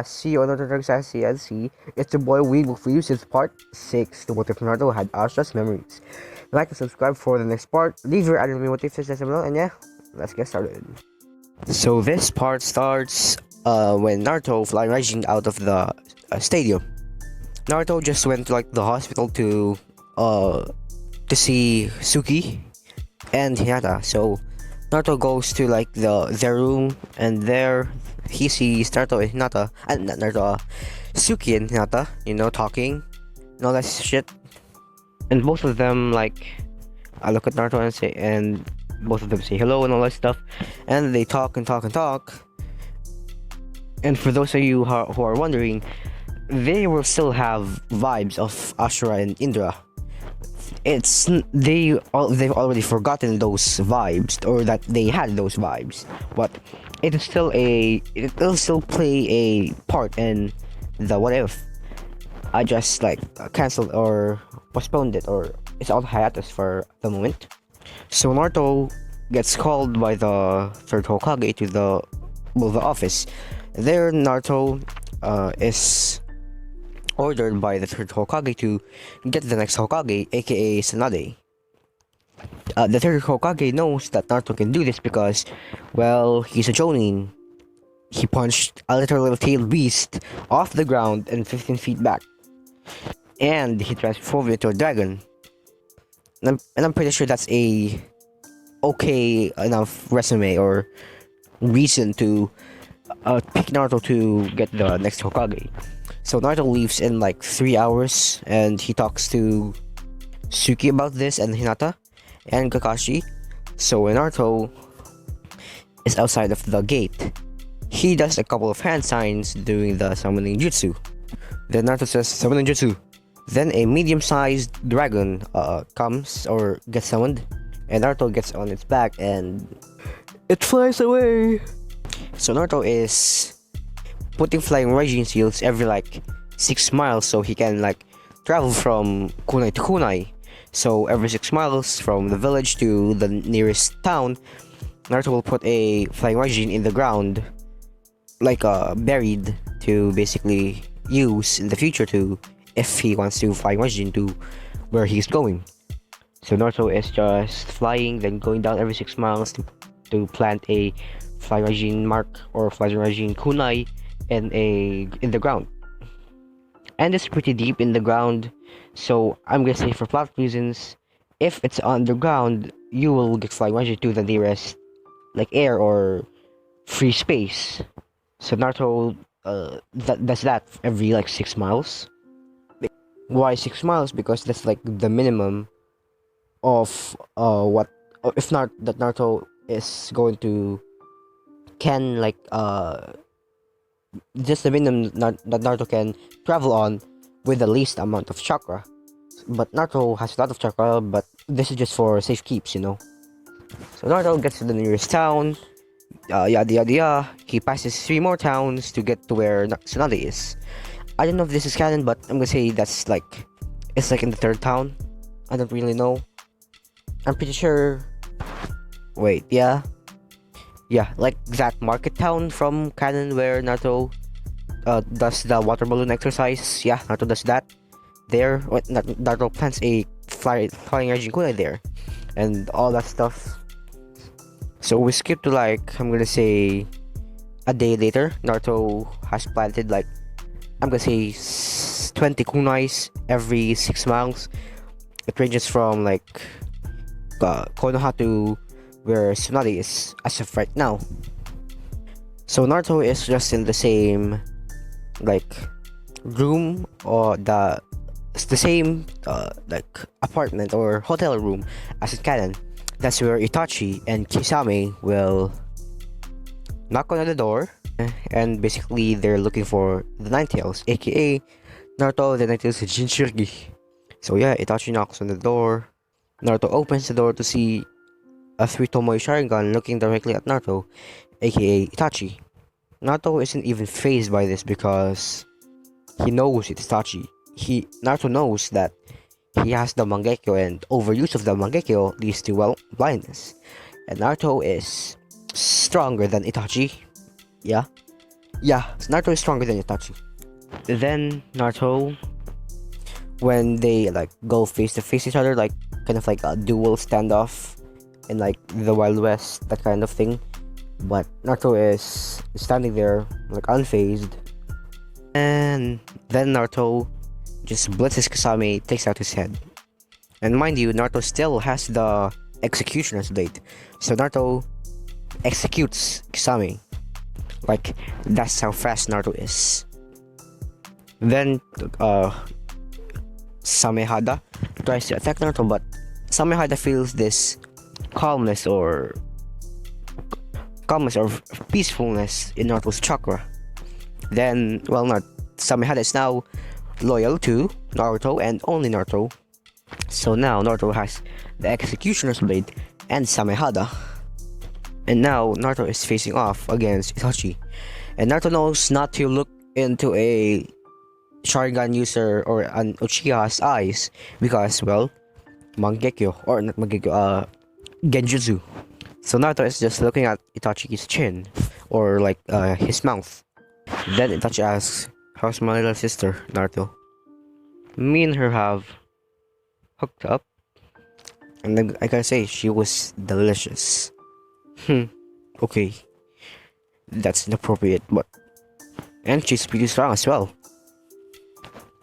See you on another Sassy and see. It's your boy WeebOfWeebs. It's part 6 to What If Naruto Had Ashura's Memories. Like and subscribe for the next part. Leave your anime motifs below, and yeah, let's get started. So this part starts when Naruto flying Raijin out of the stadium. Naruto just went to like the hospital to see Suki and Hinata. So Naruto goes to like their room, and there he sees Naruto and Hinata, and not Naruto, Suki and Hinata, talking and all that shit. And both of them like, I look at Naruto and both of them say hello and all that stuff, and they talk and talk and talk. And for those of you who are wondering, they will still have vibes of Ashura and Indra. They've already forgotten those vibes, or that they had those vibes, but it'll still play a part in the what if. I just like canceled or postponed it, or it's on hiatus for the moment. So Naruto gets called by the third Hokage to the office. There Naruto is ordered by the third Hokage to get the next Hokage, aka Tsunade. The third Hokage knows that Naruto can do this because, well, he's a Jonin. He punched a little tailed beast off the ground and 15 feet back, and he transformed into a dragon. And I'm pretty sure that's a okay enough resume or reason to pick Naruto to get the next Hokage. So Naruto leaves in like 3 hours, and he talks to Suki about this, and Hinata and Kakashi. So when Naruto is outside of the gate, he does a couple of hand signs doing the summoning jutsu. Then Naruto says summoning jutsu. Then a medium-sized dragon comes or gets summoned, and Naruto gets on its back and it flies away. So Naruto is putting flying Raijin seals every like 6 miles, so he can like travel from kunai to kunai. So every 6 miles from the village to the nearest town, Naruto will put a flying Raijin in the ground, like buried, to basically use in the future to, if he wants to fly Raijin to where he's going. So Naruto is just flying, then going down every 6 miles to plant a flying Raijin mark or flying Raijin kunai in the ground. And it's pretty deep in the ground, so I'm gonna say for plot reasons, if it's underground, you will get flying Raijin to the nearest like air or free space. So Naruto does that every like 6 miles. Why 6 miles? Because that's like the minimum of what, if not that Naruto is going to can like just the minimum that Naruto can travel on with the least amount of chakra. But Naruto has a lot of chakra, but this is just for safe keeps, So Naruto gets to the nearest town, yada yada yada. He passes 3 more towns to get to where Tsunade is. I don't know if this is canon, but I'm gonna say that's like, it's like in the 3rd town. I don't really know. I'm pretty sure. Wait, yeah, like that market town from canon where Naruto does the water balloon exercise. Yeah, Naruto does that there. Naruto plants a flying Raijin kunai there, and all that stuff. So we skip to like, I'm gonna say a day later. Naruto has planted like, I'm gonna say 20 kunais every 6 miles. It ranges from like Konoha to where Tsunade is as of right now. So Naruto is just in the same like room, or the same like apartment or hotel room as in canon. That's where Itachi and Kisame will knock on the door, and basically they're looking for the Ninetales, aka Naruto the Ninetales Jinchuriki. So yeah, Itachi knocks on the door. Naruto opens the door to see a 3 Tomoe Sharingan looking directly at Naruto, aka Itachi. Naruto isn't even fazed by this because he knows it's Itachi. Naruto knows that he has the Mangekyo, and overuse of the Mangekyo leads to, well, blindness. And Naruto is stronger than Itachi. Yeah. Yeah, Naruto is stronger than Itachi. Then Naruto, when they like go face to face each other, like kind of like a dual standoff in like the Wild West, that kind of thing. But Naruto is standing there like unfazed, and then Naruto just blitzes Kasame, takes out his head. And mind you, Naruto still has the executioner's blade, so Naruto executes Kasame. Like, that's how fast Naruto is. Then Samehada tries to attack Naruto, but Samehada feels this calmness or peacefulness in Naruto's chakra. Then, well, not Samehada is now loyal to Naruto and only Naruto. So now Naruto has the Executioner's Blade and Samehada. And now Naruto is facing off against Itachi. And Naruto knows not to look into a Sharingan user or an Uchiha's eyes because, well, Mangekyo, or not Mangekyo, Genjutsu. So Naruto is just looking at Itachi's chin, or like his mouth. Then Itachi asks, "How's my little sister, Naruto?" Me and her have hooked up, and then I gotta say, she was delicious. Okay. That's inappropriate, but... And she's pretty strong as well.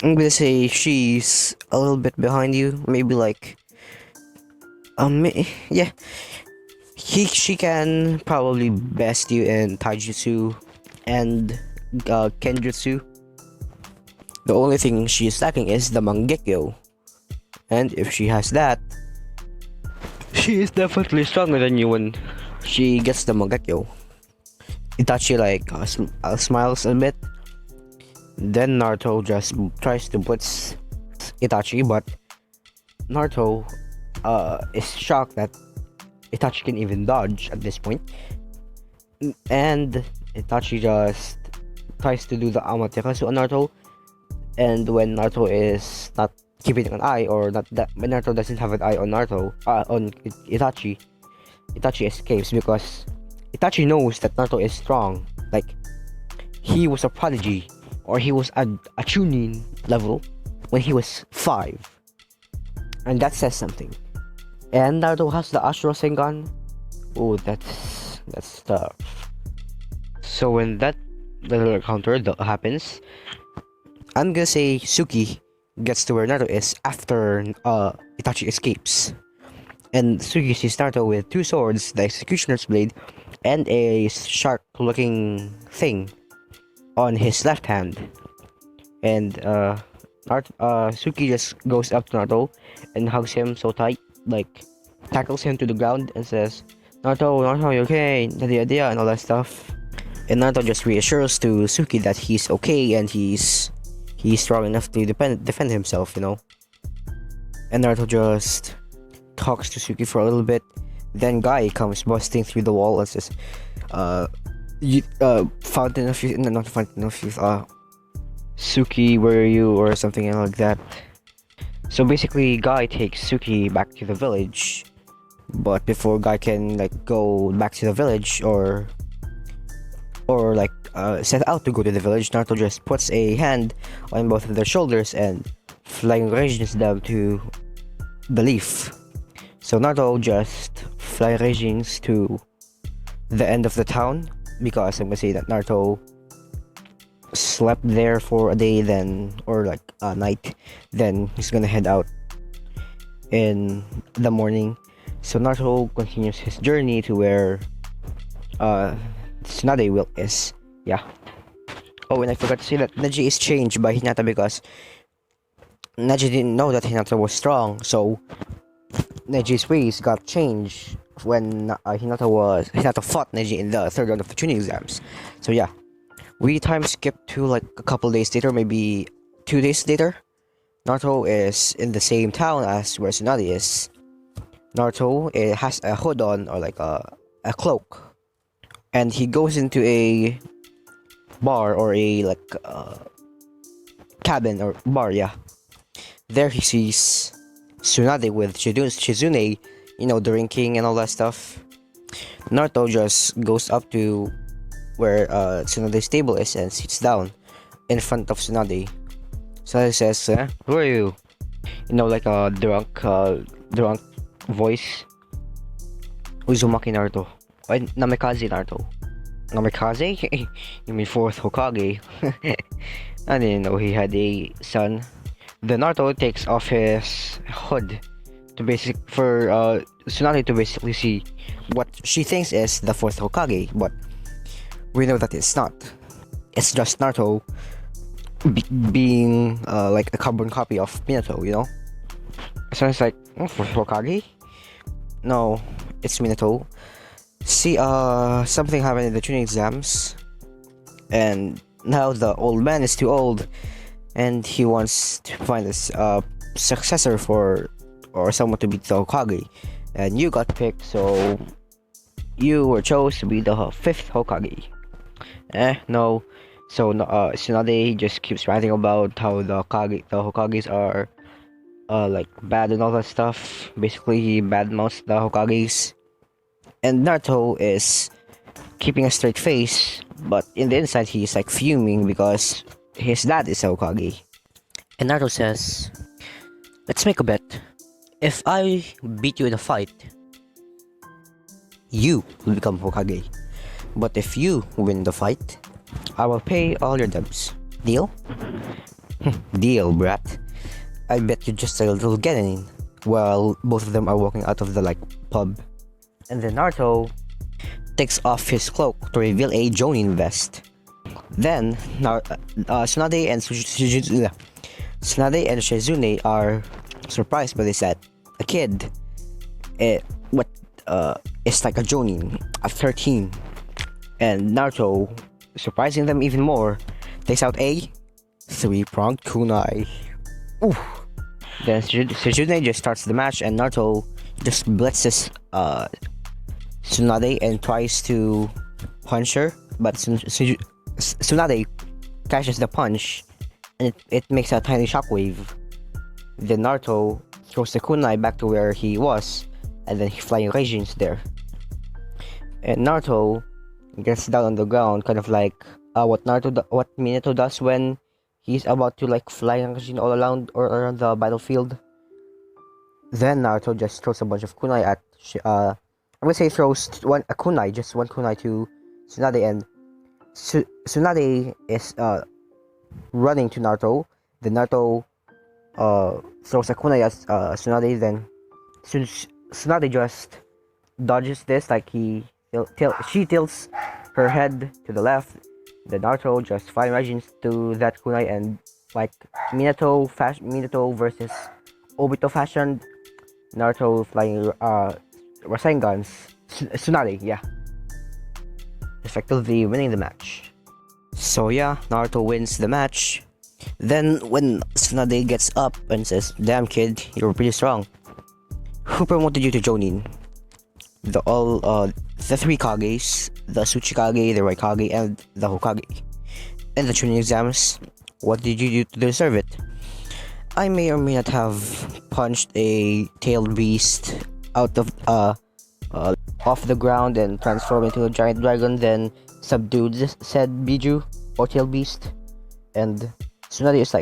I'm gonna say she's a little bit behind you, maybe like... yeah. She can probably best you in Taijutsu and Kenjutsu. The only thing she is lacking is the Mangekyo. And if she has that, she is definitely stronger than you when she gets the Mangekyo. Itachi like smiles a bit. Then Naruto just tries to blitz Itachi, but Naruto is shocked that Itachi can even dodge at this point. And Itachi just tries to do the Amaterasu on Naruto. And when Naruto is not keeping an eye, or not that when Naruto doesn't have an eye on on Itachi, Itachi escapes because Itachi knows that Naruto is strong. Like, he was a prodigy, or he was a Chunin level when he was 5. And that says something. And Naruto has the Ashura Sengan. Oh, that's tough. So when that little encounter happens, I'm gonna say Suki gets to where Naruto is after Itachi escapes. And Suki sees Naruto with 2 swords, the Executioner's Blade, and a shark-looking thing on his left hand. And Suki just goes up to Naruto and hugs him so tight, like tackles him to the ground and says, Naruto, you okay? And all that stuff. And Naruto just reassures to Suki that he's okay and he's strong enough to defend himself, you know. And Naruto just talks to Suki for a little bit. Then Guy comes busting through the wall and says, Fountain of Youth, no, not Fountain of Youth, Suki, where are you, or something like that. So basically, Guy takes Suki back to the village, but before Guy can like go back to the village or like set out to go to the village, Naruto just puts a hand on both of their shoulders and flying ranges them to the leaf. So Naruto just fly ragings to the end of the town, because I'm gonna say that Naruto slept there for a day, then, or like a night, then he's gonna head out in the morning. So Naruto continues his journey to where Tsunade is. Yeah. Oh, and I forgot to say that Neji is changed by Hinata because Neji didn't know that Hinata was strong, so Neji's ways got changed when Hinata fought Neji in the 3rd round of the Chunin exams. So yeah, we time skip to like a couple days later, maybe 2 days later. Naruto is in the same town as where Tsunade is. Naruto has a hood on, or like a cloak, and he goes into a bar, or a like cabin or bar. Yeah, there he sees Tsunade with Shizune, you know, drinking and all that stuff. Naruto just goes up to where Tsunade's table is and sits down in front of Tsunade. Tsunade says, "Who are you?" Like a drunk voice. Uzumaki Naruto. Namikaze Naruto. Namikaze? You mean fourth Hokage? I didn't know he had a son. Then Naruto takes off his hood for Tsunade to basically see what she thinks is the fourth Hokage, but we know that it's not. It's just Naruto being like a carbon copy of Minato, So it's like, fourth Hokage? No, it's Minato. See, something happened in the training exams, and now the old man is too old, and he wants to find this successor or someone to be the Hokage, and you got picked, so you were chose to be the fifth Hokage. No. So Tsunade just keeps ranting about how the Hokages are like bad and all that stuff. Basically, he badmouths the Hokages. And Naruto is keeping a straight face, but in the inside he's like fuming because his dad is a Hokage. And Naruto says, "Let's make a bet. If I beat you in a fight, you will become Hokage. But if you win the fight, I will pay all your debts. Deal?" "Deal, brat. I bet you just a little getting." While both of them are walking out of the pub. And then Naruto takes off his cloak to reveal a Jonin vest. Then Tsunade and Shizune are surprised by this that a kid is like a Jonin at 13. And Naruto, surprising them even more, takes out a 3-pronged kunai. Ooh. Then Shizune just starts the match, and Naruto just blitzes Tsunade and tries to punch her, but Tsunade catches the punch, and it makes a tiny shockwave. Then Naruto throws the kunai back to where he was, and then he flying Raijin's there. And Naruto gets down on the ground, kind of like what Minato does when he's about to fly Raijin all around the battlefield. Then Naruto just throws a bunch of kunai at I'm gonna say throws one kunai to Tsunade, and Tsunade is running to Naruto. Then Naruto throws a kunai at Tsunade. Then Tsunade just dodges this, she tilts her head to the left. Then Naruto just fire Raijins to that kunai, and Minato versus Obito fashion, Naruto flying Rasengans, Tsunade, yeah, effectively winning the match. So yeah, Naruto wins the match. Then when Tsunade gets up and says, "Damn kid, you're pretty strong. Who promoted you to Jonin?" The 3 Kages, the Tsuchikage, the Raikage, and the Hokage. In the training exams, what did you do to deserve it? I may or may not have punched a tailed beast out of off the ground and transformed into a giant dragon, then subdued said Biju or tailed beast. And Tsunade is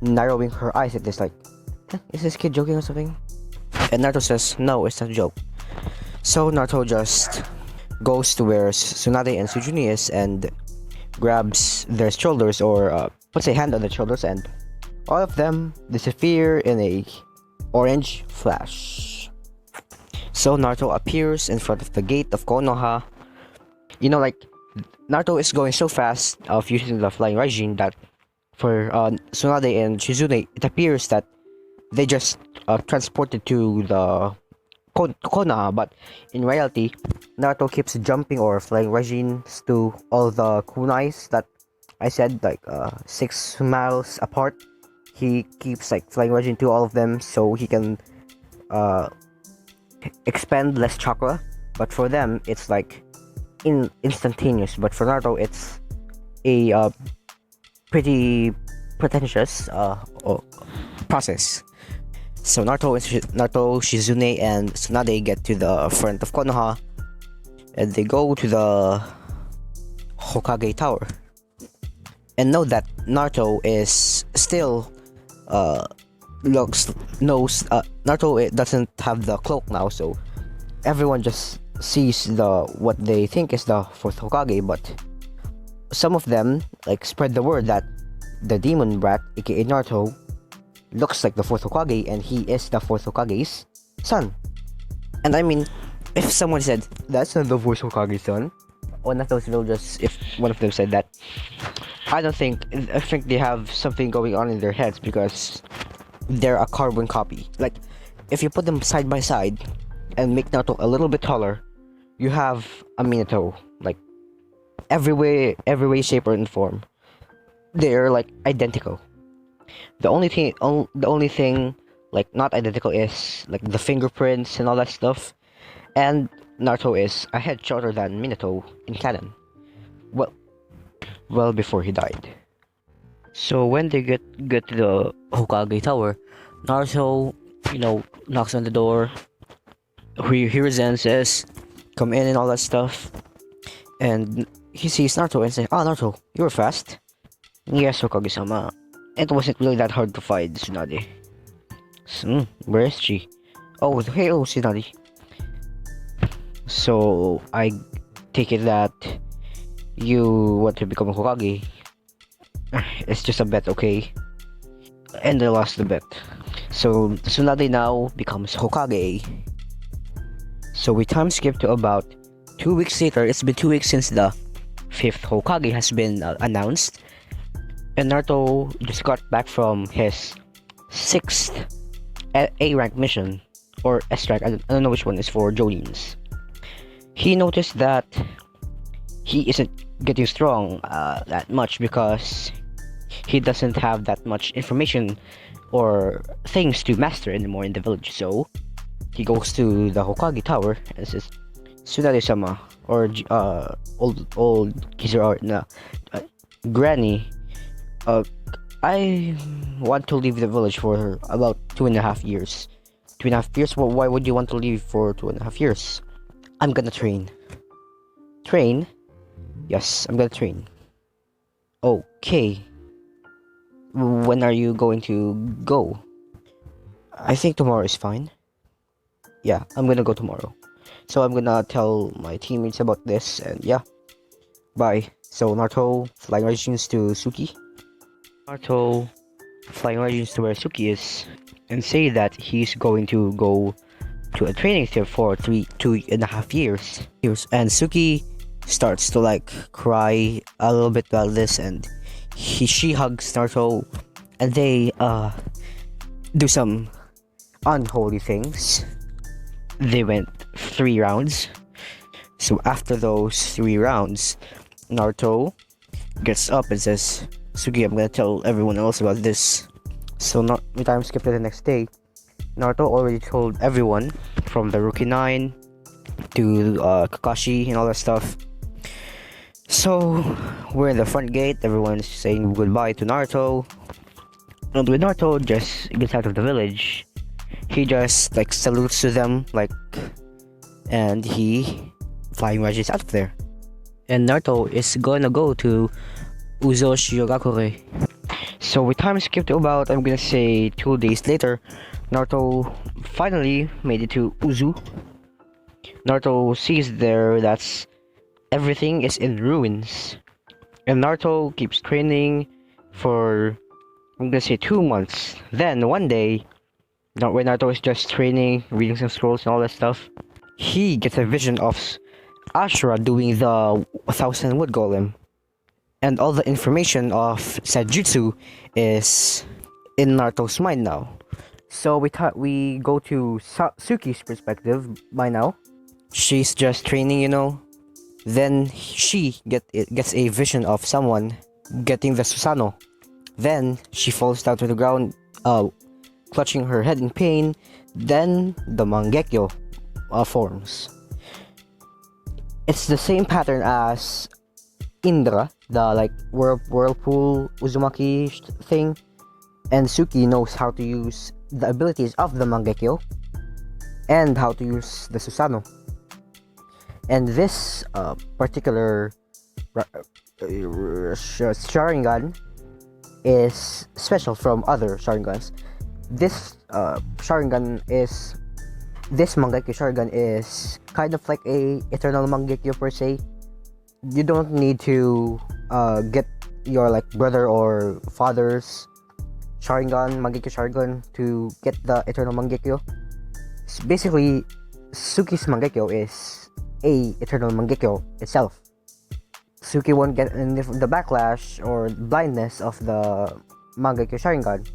narrowing her eyes at this, is this kid joking or something? And Naruto says, "No, it's not a joke." So Naruto just goes to where Tsunade and Sujuni is and grabs their shoulders, or puts a hand on their shoulders, and all of them disappear in a orange flash. So Naruto appears in front of the gate of Konoha. Naruto is going so fast of using the flying Raijin that for Tsunade and Shizune, it appears that they just transported to the Konoha, but in reality, Naruto keeps jumping or flying Raijins to all the kunais that I said, 6 miles apart. He keeps flying Raijin to all of them so he can expend less chakra. But for them, it's instantaneous. But for Naruto, it's a pretty pretentious process. So Naruto, Shizune, and Tsunade get to the front of Konoha, and they go to the Hokage Tower. And know that Naruto is still Naruto doesn't have the cloak now, so everyone just sees what they think is the fourth Hokage, but some of them like spread the word that the demon brat, aka Naruto, looks like the fourth Hokage and he is the fourth Hokage's son. And I mean, if someone said that's not the fourth Hokage's son, one of those villagers, if one of them said that, I think they have something going on in their heads, because they're a carbon copy. Like, if you put them side by side and make Naruto a little bit taller, you have a Minato. Like, every way, shape, or form, they're like identical. The only thing like not identical is like the fingerprints and all that stuff. And Naruto is a head shorter than Minato in canon. Well before he died. So when they get to the Hokage Tower, Naruto, knocks on the door. He hears and says, "Come in," and all that stuff. And he sees Naruto and says, "Ah, Naruto, you were fast." "Yes, Hokage-sama. It wasn't really that hard to find Tsunade." Where is she?" "Oh, hey, Tsunade." "So I take it that you want to become a Hokage." "It's just a bet, okay?" And they lost the bet. So Tsunade now becomes Hokage. So we time skip to about 2 weeks later. It's been 2 weeks since the 5th Hokage has been announced. And Naruto just got back from his 6th A rank mission, or S rank, I don't know which one is for Jonins. He noticed that he isn't getting strong that much, because he doesn't have that much information or things to master anymore in the village. So he goes to the Hokage Tower and says, "Tsunade-sama," or old Granny, I want to leave the village for about 2.5 years. 2.5 years? Well, why would you want to leave for 2.5 years? "I'm gonna train." "Train?" "Yes, I'm gonna train." "Okay. When are you going to go?" "I think tomorrow is fine." "Yeah, I'm gonna go tomorrow. So I'm gonna tell my teammates about this, and yeah. Bye." So Naruto flying origins to Suki. Naruto flying origins to where Suki is, and say that he's going to go to a training trip for 2.5 years. And Suki starts to like cry a little bit about this, and she hugs Naruto, and they do some unholy things. They went 3 rounds. So after those 3 rounds, Naruto gets up and says, "Suki, I'm gonna tell everyone else about this." So we time skip to the next day. Naruto already told everyone, from the Rookie 9 to Kakashi and all that stuff. So we're in the front gate. Everyone's saying goodbye to Naruto. And when Naruto just gets out of the village, he just like salutes to them, like, and he flying wedges out of there. And Naruto is gonna go to Uzo Shiogakure. So we time skip to about, I'm gonna say, 2 days later. Naruto finally made it to Uzu. Naruto sees there that's everything is in ruins, and Naruto keeps training for, I'm gonna say, 2 months. Then one day, when Naruto is just training, reading some scrolls and all that stuff, he gets a vision of Ashura doing the 1,000 wood golem, and all the information of Sajutsu is in Naruto's mind now. So we go to Suki's perspective by now. She's just training, Then she gets a vision of someone getting the Susanoo. Then she falls down to the ground, clutching her head in pain. Then the Mangekyo forms. It's the same pattern as Indra, the like whirlpool Uzumaki thing. And Suki knows how to use the abilities of the Mangekyo and how to use the Susanoo. And this particular Sharingan is special from other Sharingans. This Sharingan is this Mangekyo Sharingan is kind of like a eternal Mangekyo per se. You don't need to get your like brother or father's Sharingan, Mangekyo Sharingan to get the eternal Mangekyo. Basically, Suki's Mangekyo is a eternal Mangekyo itself. Suki won't get the backlash or blindness of the Mangekyo Sharingan,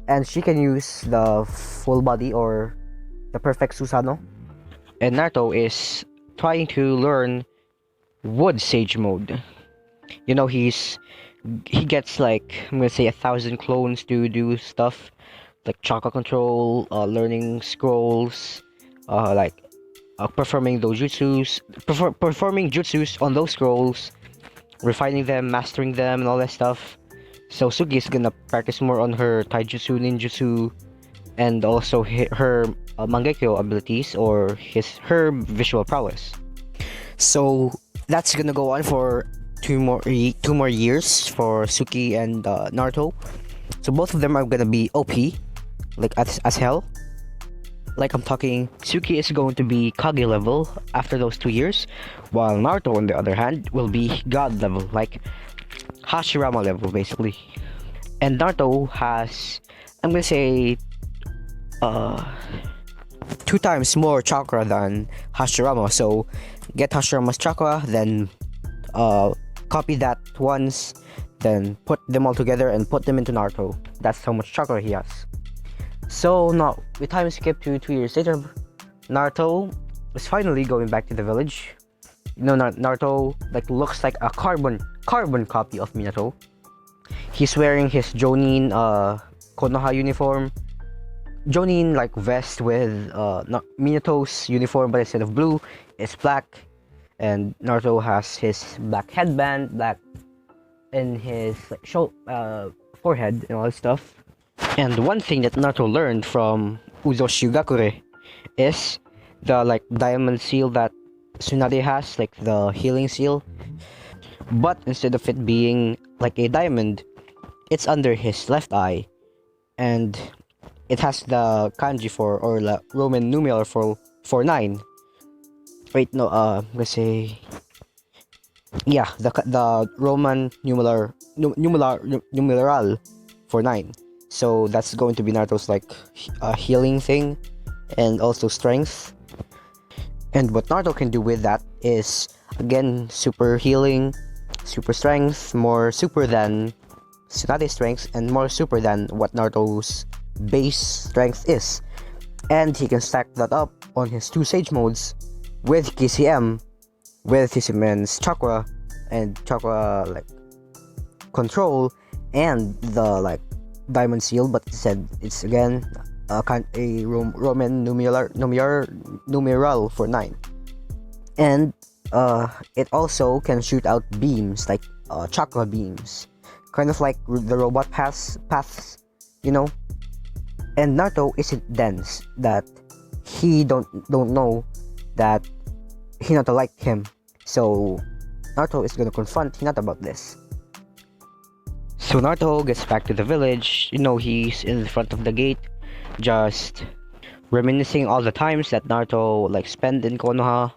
and she can use the full body or the perfect Susanoo. And Naruto is trying to learn Wood Sage mode. You know, he gets like, I'm gonna say, 1,000 clones to do stuff like chakra control, learning scrolls, performing those jutsus, performing jutsus on those scrolls, refining them, mastering them, and all that stuff. So Suki is gonna practice more on her taijutsu, ninjutsu, and also her Mangekyo abilities or her visual prowess. So that's gonna go on for two more years for Suki and Naruto. So both of them are gonna be OP, like as hell. Like I'm talking, Suki is going to be Kage level after those 2 years, while Naruto on the other hand will be God level, like Hashirama level basically. And Naruto has, I'm gonna say, 2 times more chakra than Hashirama. So get Hashirama's chakra, then copy that once, then put them all together and put them into Naruto. That's how much chakra he has. So now we time skip to 2 years later. Naruto is finally going back to the village. You know, Naruto like looks like a carbon copy of Minato. He's wearing his Jonin Konoha uniform. Jonin like vest with Minato's uniform, but instead of blue, it's black. And Naruto has his black headband, black in his like, forehead and all that stuff. And one thing that Naruto learned from Uzoshigakure is the like diamond seal that Tsunade has, like the healing seal. But instead of it being like a diamond, it's under his left eye, and it has the kanji for, or the Roman numeral for 9. Wait, no, let's say, yeah, the Roman numeral for 9. So that's going to be Naruto's like healing thing, and also strength. And what Naruto can do with that is again super healing, super strength, more super than Tsunade's strength, and more super than what Naruto's base strength is. And he can stack that up on his 2 sage modes with KCM, with his immense chakra and chakra like control, and the like diamond seal, but instead it's again a Roman numeral for 9. And it also can shoot out beams, like chakra beams, kind of like the robot paths, you know. And Naruto isn't dense that he don't know that Hinata liked him, so Naruto is gonna confront Hinata about this. So Naruto gets back to the village. You know, he's in the front of the gate, just reminiscing all the times that Naruto like spent in Konoha.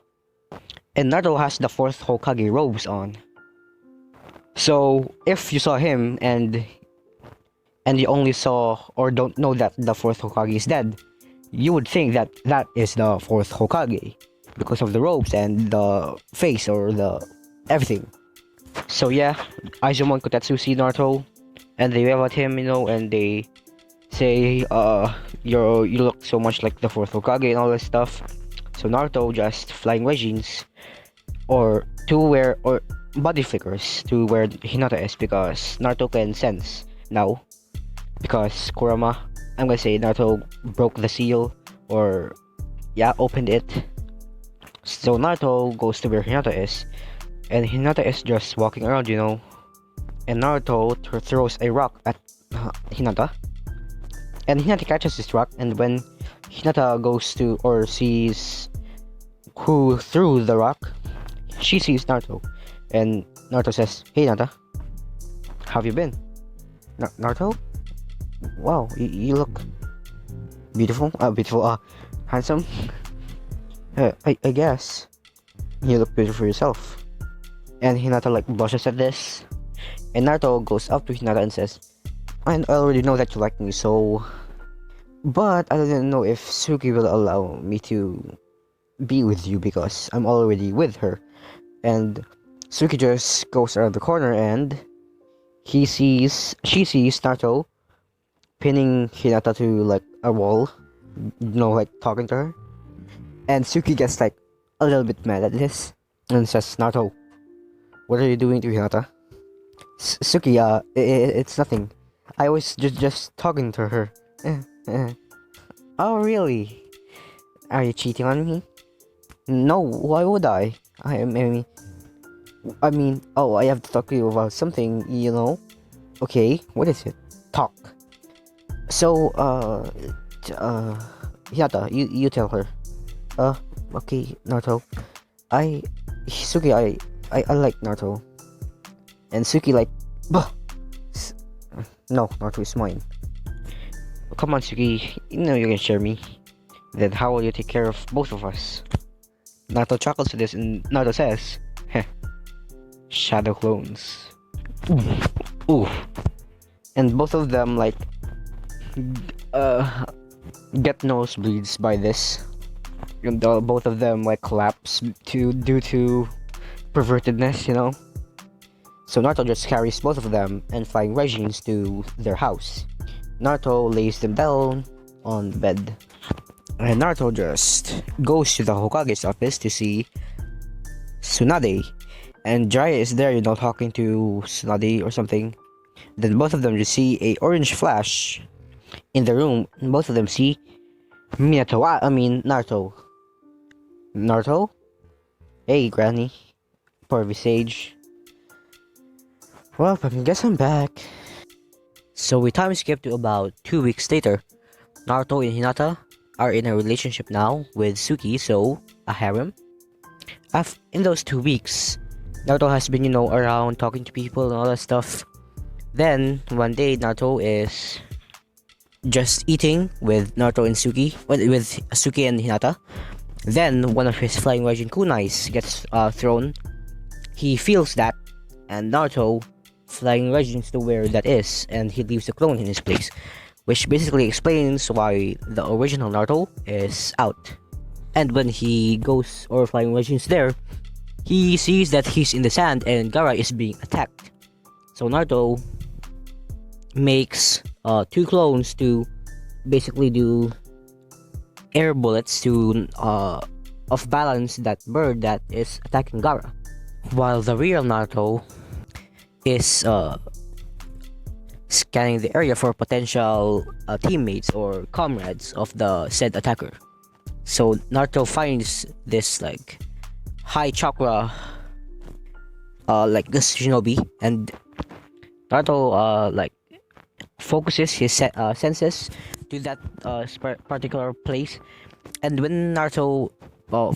And Naruto has the 4th Hokage robes on. So if you saw him and you only saw or don't know that the 4th Hokage is dead, you would think that that is the 4th Hokage because of the robes and the face or the everything. So yeah, Aizumon Kotetsu see Naruto, and they yell at him, you know, and they say, you look so much like the 4th Hokage and all that stuff. So Naruto just flying Weijins, or body flickers to where Hinata is, because Naruto can sense now, because Kurama, I'm gonna say Naruto broke the seal, or yeah, opened it. So Naruto goes to where Hinata is, and Hinata is just walking around, you know, and Naruto throws a rock at Hinata, and Hinata catches this rock, and when Hinata goes to or sees who threw the rock, she sees Naruto, and Naruto says, "Hey Nata, how have you been?" Naruto? Wow, you look beautiful. Beautiful. Handsome. I guess you look beautiful yourself. And Hinata like blushes at this. And Naruto goes up to Hinata and says, "I already know that you like me, so. But I don't know if Suki will allow me to be with you because I'm already with her." And Suki just goes around the corner and she sees Naruto pinning Hinata to like a wall, like talking to her. And Suki gets like a little bit mad at this and says, "Naruto, what are you doing to Hinata?" Suki, it's nothing. I was just talking to her. Oh really? Are you cheating on me? No, why would I? I mean, oh, I have to talk to you about something, you know? Okay, what is it? Talk. So, Hinata, you tell her. Okay, Naruto. Suki, I like Naruto. And Suki like, bah! No, Naruto is mine. Come on, Suki, you know you can share me. Then how will you take care of both of us? Naruto chuckles to this and Naruto says, heh, shadow clones. Ooh. And both of them like get nosebleeds by this. And both of them like collapse due to pervertedness, you know. So Naruto just carries both of them and flying regimes to their house. Naruto lays them down on the bed. And Naruto just goes to the Hokage's office to see Tsunade. And Jiraiya is there, you know, talking to Tsunade or something. Then both of them just see a orange flash in the room. And both of them see Naruto. Naruto? Hey, Granny. Poor Visage. Well, I guess I'm back. So we time skip to about 2 weeks later. Naruto and Hinata are in a relationship now with Suki, so a harem. In those 2 weeks, Naruto has been, you know, around talking to people and all that stuff. Then one day, Naruto is just eating with Naruto and Suki, with Suki and Hinata. Then one of his flying Raijin kunais gets thrown. He feels that, and Naruto flying Raijins to where that is, and he leaves the clone in his place, which basically explains why the original Naruto is out. And when he goes or flying Raijins there, he sees that he's in the sand and Gaara is being attacked. So Naruto makes 2 clones to basically do air bullets to off balance that bird that is attacking Gaara, while the real Naruto is scanning the area for potential teammates or comrades of the said attacker. So Naruto finds this like high chakra like this shinobi, and Naruto like focuses his senses to that particular place. And when Naruto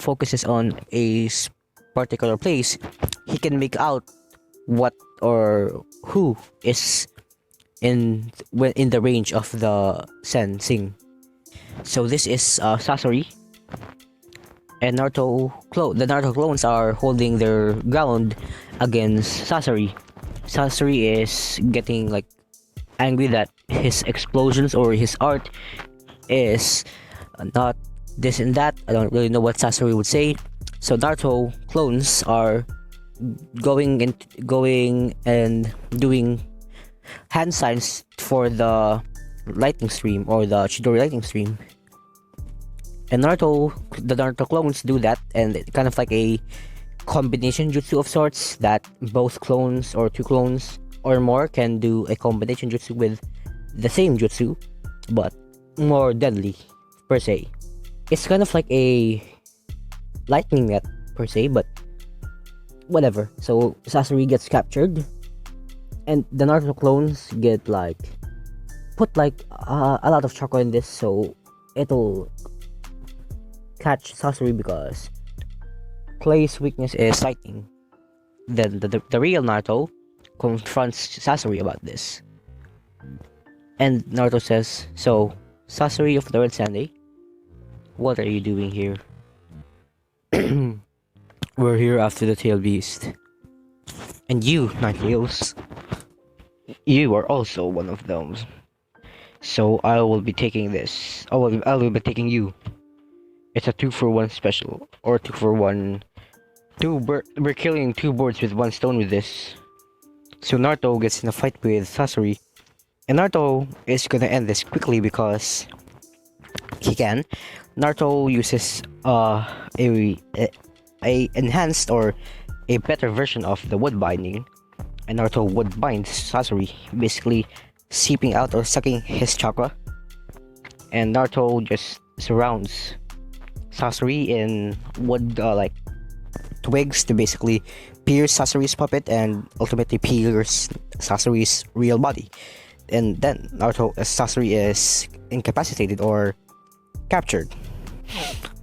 focuses on a particular place, he can make out what or who is in the range of the sensing. So this is Sasori, and the Naruto clones are holding their ground against Sasori. Sasori is getting like angry that his explosions or his art is not this and that. I don't really know what Sasori would say. So Naruto clones are going and doing hand signs for the lightning stream or the Chidori lightning stream. And the Naruto clones do that, and it's kind of like a combination jutsu of sorts that both clones or 2 clones or more can do a combination jutsu with the same jutsu, but more deadly per se. It's kind of like a lightning net per se, but whatever. So Sasori gets captured, and the Naruto clones get like put like a lot of chakra in this, so it'll catch Sasori because Clay's weakness is lightning. then the real Naruto confronts Sasori about this. And Naruto says, "So, Sasori of the Red Sunday, what are you doing here?" "We're here after the tail beast. And you, Nine Tails, you are also one of them. So I will be taking this. I will be taking you. It's a 2-for-1 special. Or 2-for-1. We're killing 2 birds with 1 stone with this." So Naruto gets in a fight with Sasori. And Naruto is gonna end this quickly because he can. Naruto uses a enhanced or a better version of the wood binding, and Naruto would bind Sasori, basically seeping out or sucking his chakra. And Naruto just surrounds Sasori in wood like twigs to basically pierce Sasori's puppet and ultimately pierce Sasori's real body. And then Sasori is incapacitated or captured.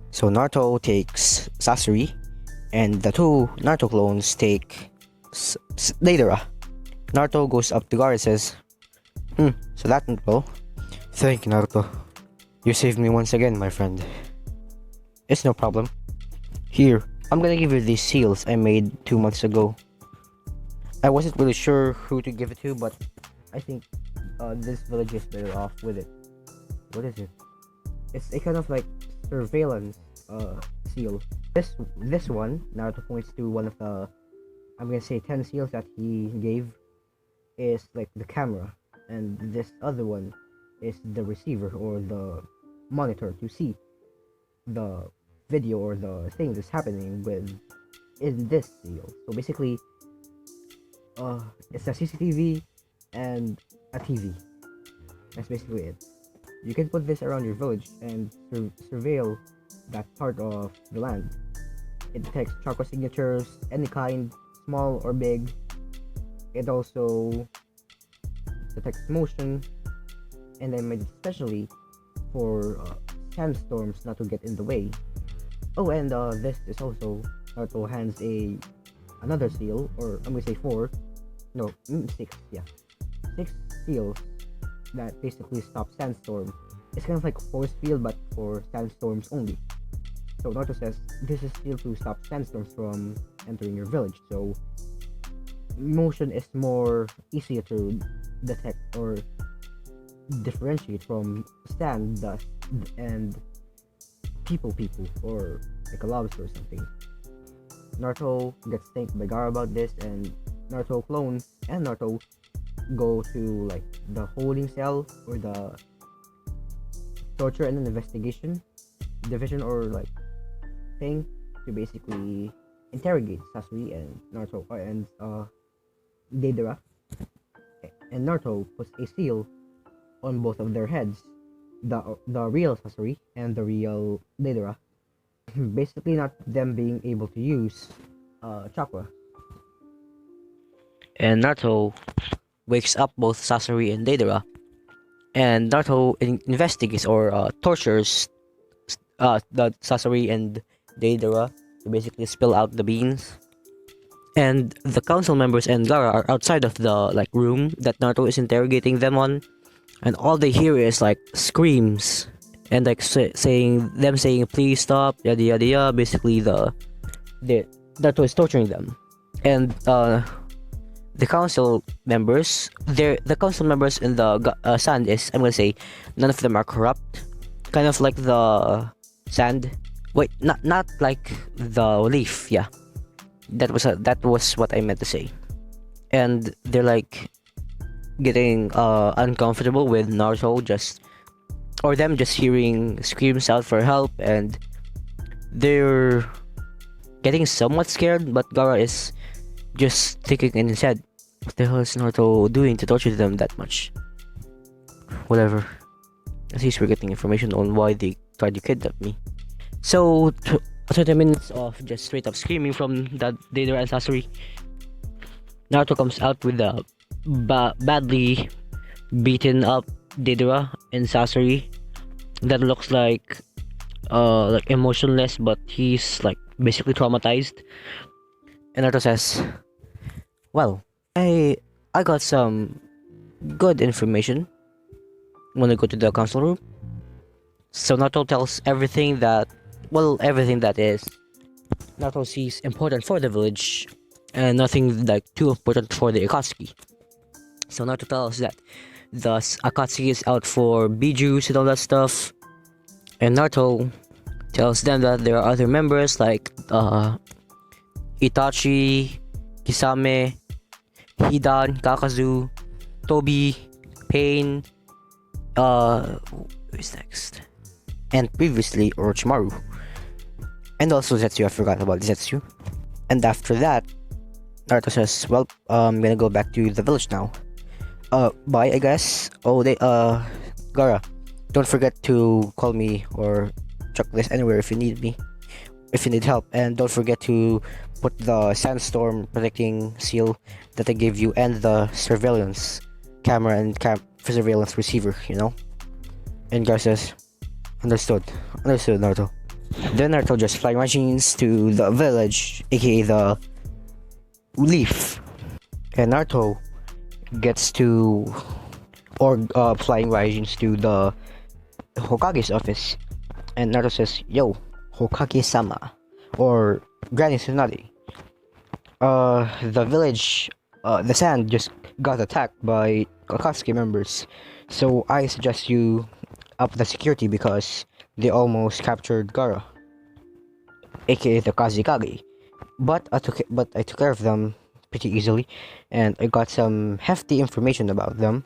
So Naruto takes Sasori, and the 2 Naruto clones take Deidara. Naruto goes up to Gaara and says, "So that went well. Thank you, Naruto. You saved me once again, my friend." "It's no problem. Here, I'm gonna give you these seals I made 2 months ago. I wasn't really sure who to give it to, but I think this village is better off with it." "What is it?" "It's a kind of like surveillance seal. This one," Naruto points to one of the, I'm gonna say 10 seals that he gave, "is like the camera, and this other one is the receiver or the monitor to see the video or the thing that's happening with in this seal." So basically, it's a CCTV and a TV. That's basically it. You can put this around your village and surveil that part of the land. It detects chakra signatures, any kind, small or big. It also detects motion, and then made it especially for sandstorms not to get in the way. Oh, and this is also, Naruto hands another seal, or I'm gonna say 4, no, 6, yeah, 6 seals that basically stop sandstorm. It's kind of like force field, but for sandstorms only. So Naruto says this is still to stop sandstorms from entering your village. So motion is more easier to detect or differentiate from sand, dust, and people, or like a lobster or something. Naruto gets thanked by Gaara about this, and Naruto clones and Naruto go to like the holding cell or the torture and investigation division or like thing to basically interrogate Sasori and Naruto and Deidara. And Naruto puts a seal on both of their heads, the real Sasori and the real Deidara, basically not them being able to use chakra. And Naruto wakes up both Sasori and Deidara, and Naruto investigates or tortures the Sasori and Deidara to basically spill out the beans. And the council members and Gaara are outside of the like room that Naruto is interrogating them on, and all they hear is like screams and like saying please stop, yada yada yada. Basically Naruto is torturing them. And the council members in the sand is, I'm gonna say, none of them are corrupt. Kind of like the sand. Wait, not like the leaf. Yeah, that was what I meant to say. And they're like getting uncomfortable with Naruto just hearing screams out for help, and they're getting somewhat scared. But Gaara is just thinking in his head, what the hell is Naruto doing to torture them that much? Whatever. At least we're getting information on why they tried to kidnap me. So, 30 minutes of just straight up screaming from that Deidara and Sasori, Naruto comes out with a badly beaten up Deidara and Sasori that looks like emotionless, but he's like basically traumatized. And Naruto says, Well, I got some good information when I go to the council room. So Naruto tells everything that is Naruto sees important for the village, and nothing like too important for the Akatsuki. So Naruto tells that thus Akatsuki is out for Bijus and all that stuff, and Naruto tells them that there are other members like Itachi, Kisame, Hidan, Kakazu, Tobi, Pain, who's next? And previously Orochimaru. And also Zetsu, I forgot about Zetsu. And after that, Naruto says, well, I'm gonna go back to the village now. Bye, I guess. Oh, Gara, don't forget to call me or check this anywhere if you need me. If you need help. And don't forget to put the sandstorm protecting seal that I gave you and the surveillance camera and surveillance receiver, you know? And Gara says, understood, Naruto. Then Naruto just flying machines to the village, aka the Leaf. And Naruto gets to, or flying machines to the Hokage's office. And Naruto says, yo, Hokage-sama, or Granny Tsunade. The village, the sand just got attacked by Akatsuki members. So I suggest you up the security because they almost captured Gara, aka the Kazekage. But I took care of them pretty easily, and I got some hefty information about them.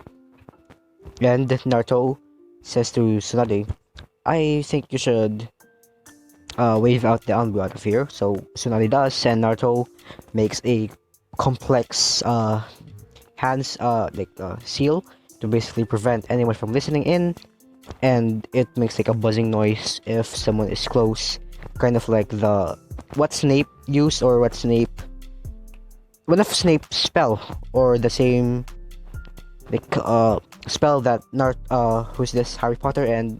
And Naruto says to Tsunade, I think you should wave out the Anbu out of here. So Tsunade does, and Naruto makes a complex seal to basically prevent anyone from listening in, and it makes like a buzzing noise if someone is close, kind of like what Snape used, or what one of Snape's spell, or the same spell that who's this Harry Potter and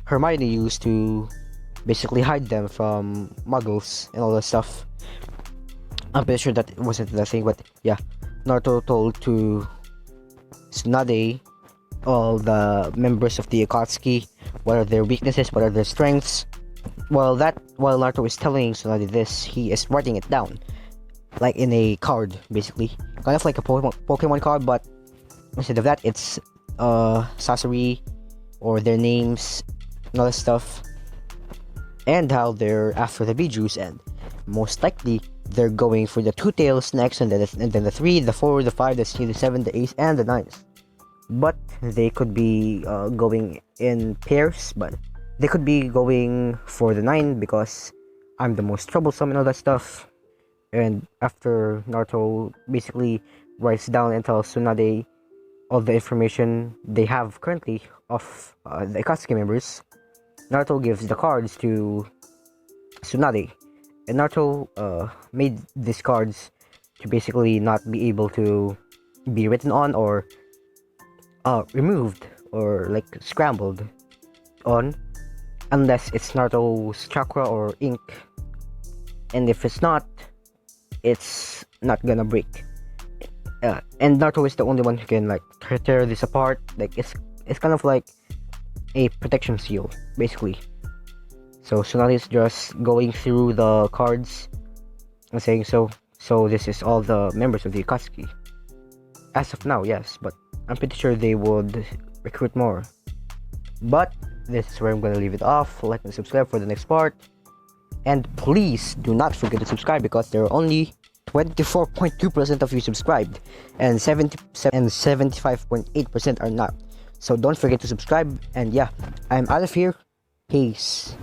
Hermione used to basically hide them from muggles and all that stuff. I'm pretty sure that it wasn't the thing, but yeah, Naruto told to Tsunade all the members of the Akatsuki what are their weaknesses, what are their strengths. While Naruto is telling Tsunade this, he is writing it down, like in a card, basically, kind of like a Pokemon card, but instead of that, it's Sasori, or their names and all that stuff, and how they're after the Bijus, and most likely they're going for the 2 tails next, and then the 3, the 4, the 5, the 6, the 7, the 8, and the 9s. But they could be going in pairs, but they could be going for the 9 because I'm the most troublesome and all that stuff. And after Naruto basically writes down and tells Tsunade all the information they have currently of the Akatsuki members, Naruto gives the cards to Tsunade. And Naruto made these cards to basically not be able to be written on, or removed, or like scrambled on, unless it's Naruto's chakra or ink. And if it's not, it's not gonna break. And Naruto is the only one who can like tear this apart. Like it's kind of like a protection seal, basically. So Tsunade is just going through the cards and saying, so this is all the members of the Akatsuki. As of now, yes, but I'm pretty sure they would recruit more. But this is where I'm gonna leave it off. Like and subscribe for the next part. And please do not forget to subscribe, because there are only 24.2% of you subscribed, and 75.8% are not. So don't forget to subscribe, and yeah, I'm out of here. Peace.